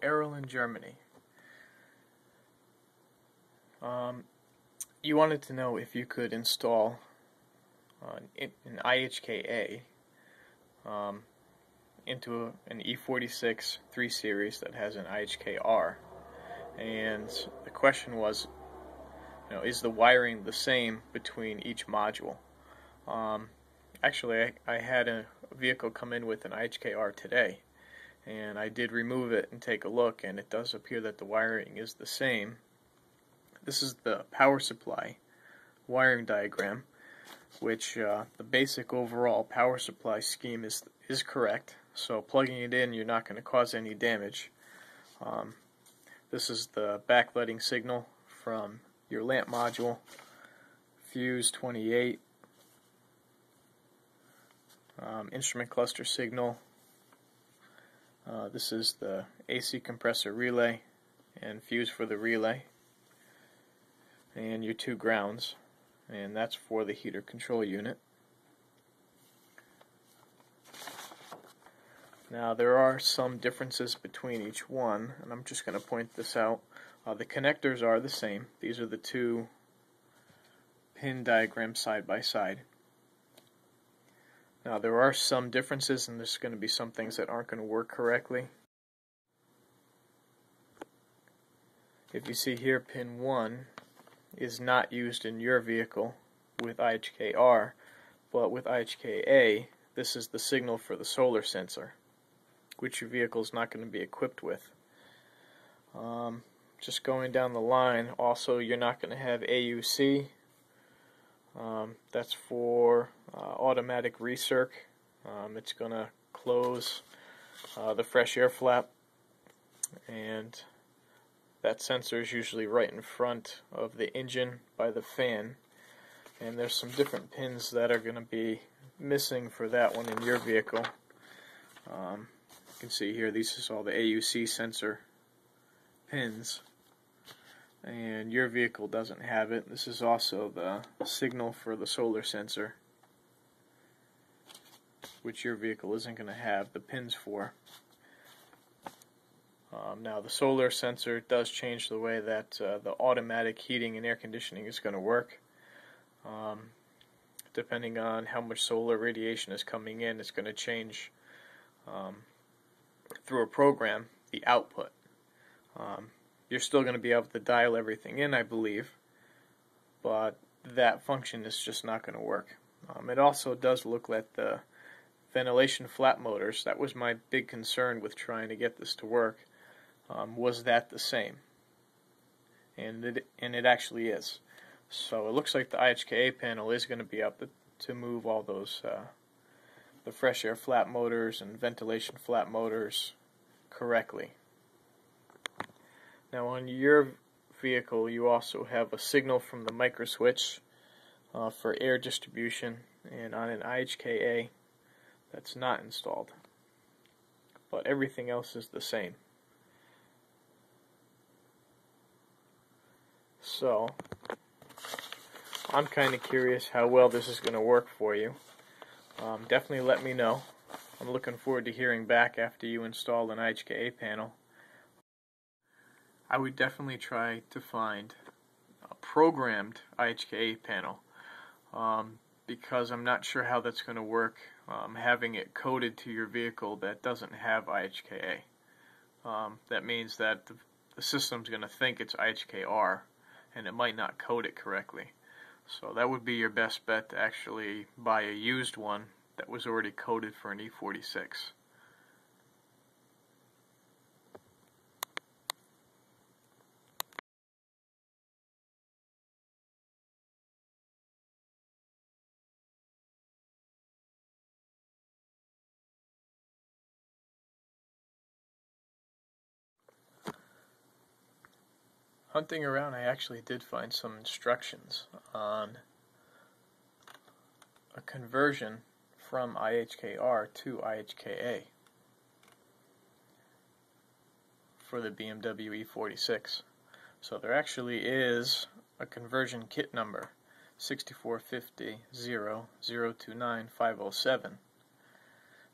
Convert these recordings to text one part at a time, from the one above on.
Erol in Germany. You wanted to know if you could install an IHKA into an E46 3 Series that has an IHKR. And the question was, is the wiring the same between each module? Actually, I had a vehicle come in with an IHKR today, and I did remove it and take a look, and it does appear that the wiring is the same. This is the power supply wiring diagram, which the basic overall power supply scheme is correct. So plugging it in, you're not going to cause any damage. This is the backlighting signal from your lamp module, fuse 28, instrument cluster signal. This is the AC compressor relay and fuse for the relay, and your two grounds, and that's for the heater control unit. Now there are some differences between each one, and I'm just going to point this out. The connectors are the same. These are the two pin diagrams side by side. Now there are some differences, and there's going to be some things that aren't going to work correctly. If you see here, pin 1 is not used in your vehicle with IHKR, but with IHKA, this is the signal for the solar sensor, which your vehicle is not going to be equipped with. Just going down the line, also you're not going to have AUC. That's for automatic recirc. It's going to close the fresh air flap, and that sensor is usually right in front of the engine by the fan, and there's some different pins that are going to be missing for that one in your vehicle. You can see here, these is all the AUC sensor pins, and your vehicle doesn't have it. This is also the signal for the solar sensor, which your vehicle isn't going to have the pins for. Now the solar sensor does change the way that the automatic heating and air conditioning is going to work. Depending on how much solar radiation is coming in, it's going to change through a program the output. You're still going to be able to dial everything in, I believe, but that function is just not going to work. It also does look like the ventilation flap motors. That was my big concern with trying to get this to work. Was that the same? And it actually is. So it looks like the IHKA panel is going to be up to move all those the fresh air flap motors and ventilation flap motors correctly. Now on your vehicle you also have a signal from the micro switch for air distribution, and on an IHKA that's not installed, but everything else is the same. So I'm kind of curious how well this is going to work for you. Definitely let me know. I'm looking forward to hearing back after you install an IHKA panel. I would definitely try to find a programmed IHKA panel, because I'm not sure how that's going to work, having it coded to your vehicle that doesn't have IHKA. That means that the system's going to think it's IHKR, and it might not code it correctly. So that would be your best bet, to actually buy a used one that was already coded for an E46. Hunting around, I actually did find some instructions on a conversion from IHKR to IHKA for the BMW E46. So there actually is a conversion kit number, 6450-0029507.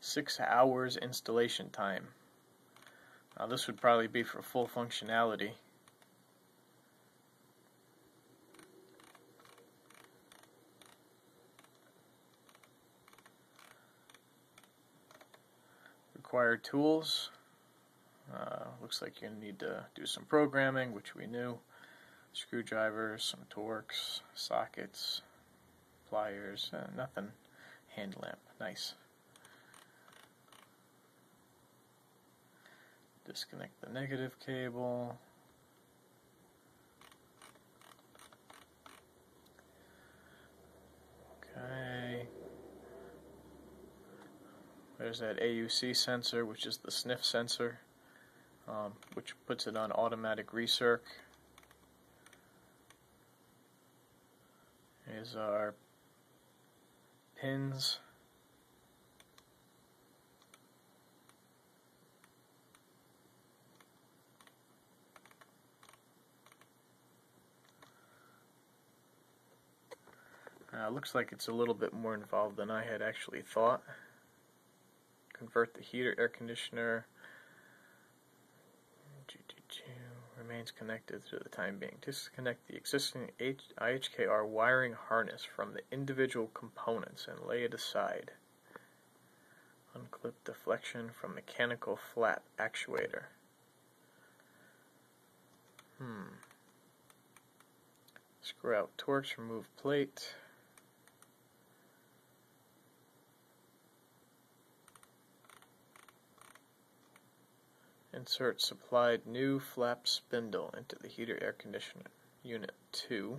6 hours installation time. Now this would probably be for full functionality. Required tools. Looks like you're going to need to do some programming, which we knew. Screwdrivers, some Torx, sockets, pliers, nothing. Hand lamp, nice. Disconnect the negative cable. Okay. There's that AUC sensor, which is the sniff sensor, which puts it on automatic recirc. Here's our pins. Looks like it's a little bit more involved than I had actually thought. Convert the heater, air conditioner. Remains connected for the time being. Disconnect the existing IHKR wiring harness from the individual components and lay it aside. Unclip deflection from mechanical flap actuator. Screw out Torx, remove plate. Insert supplied new flap spindle into the heater air conditioner unit 2.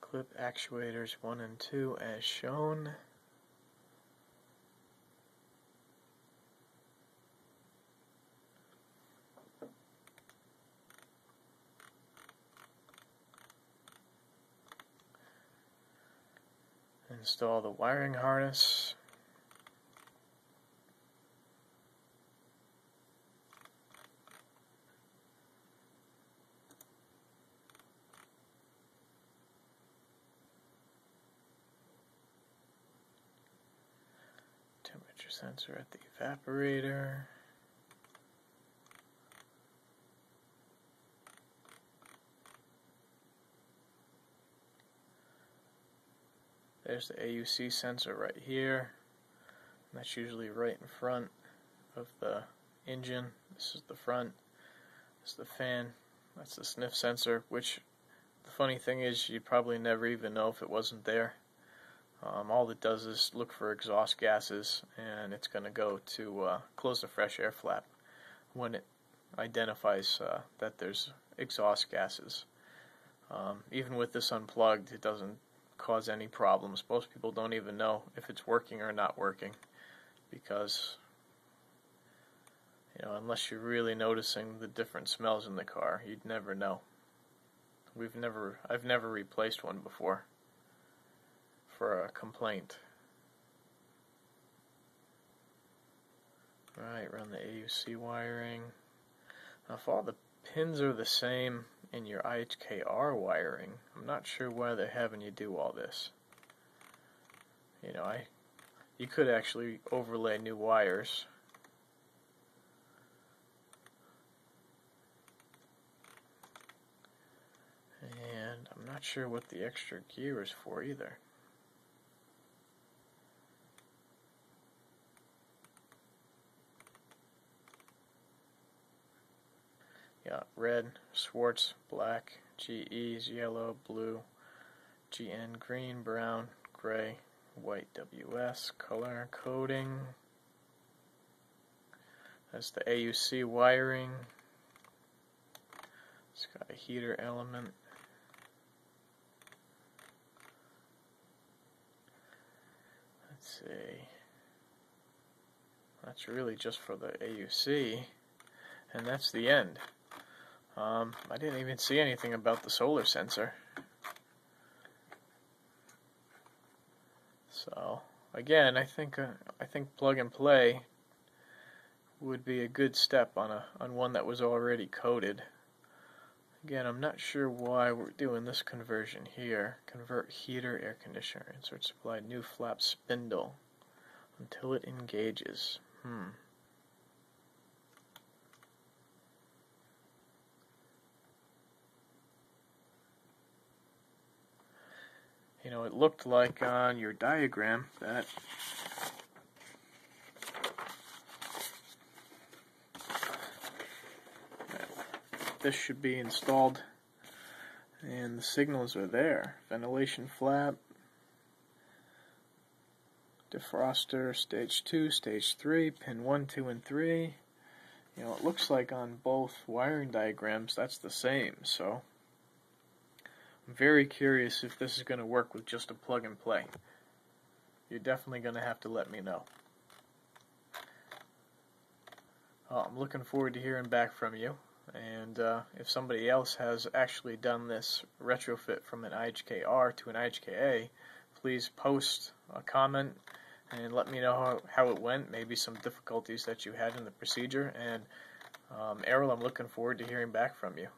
Clip actuators 1 and 2 as shown. Install the wiring harness. Temperature sensor at the evaporator. There's the AUC sensor right here. And that's usually right in front of the engine. This is the front. This is the fan. That's the sniff sensor, which the funny thing is you'd probably never even know if it wasn't there. All it does is look for exhaust gases, and it's going to go to close the fresh air flap when it identifies that there's exhaust gases. Even with this unplugged, it doesn't cause any problems. Most people don't even know if it's working or not working, because unless you're really noticing the different smells in the car, you'd never know. I've never replaced one before for a complaint. Alright, run the AUC wiring. Now if all the pins are the same in your IHKR wiring, I'm not sure why they're having you do all this. You could actually overlay new wires. And I'm not sure what the extra gear is for either. Yeah, red, Schwartz, black, GE's yellow, blue, GN green, brown, gray, white WS, color coding. That's the AUC wiring. It's got a heater element. Let's see. That's really just for the AUC, and that's the end. I didn't even see anything about the solar sensor. So again, I think plug and play would be a good step on one that was already coated. Again, I'm not sure why we're doing this conversion here. Convert heater, air conditioner, insert supply, new flap spindle until it engages. You know, it looked like on your diagram that this should be installed and the signals are there. Ventilation flap, defroster, stage 2, stage 3, pin 1, 2, and 3. You know, it looks like on both wiring diagrams that's the same, so I'm very curious if this is going to work with just a plug and play. You're definitely going to have to let me know. I'm looking forward to hearing back from you, and if somebody else has actually done this retrofit from an IHKR to an IHKA, please post a comment and let me know how it went, maybe some difficulties that you had in the procedure, and Erol, I'm looking forward to hearing back from you.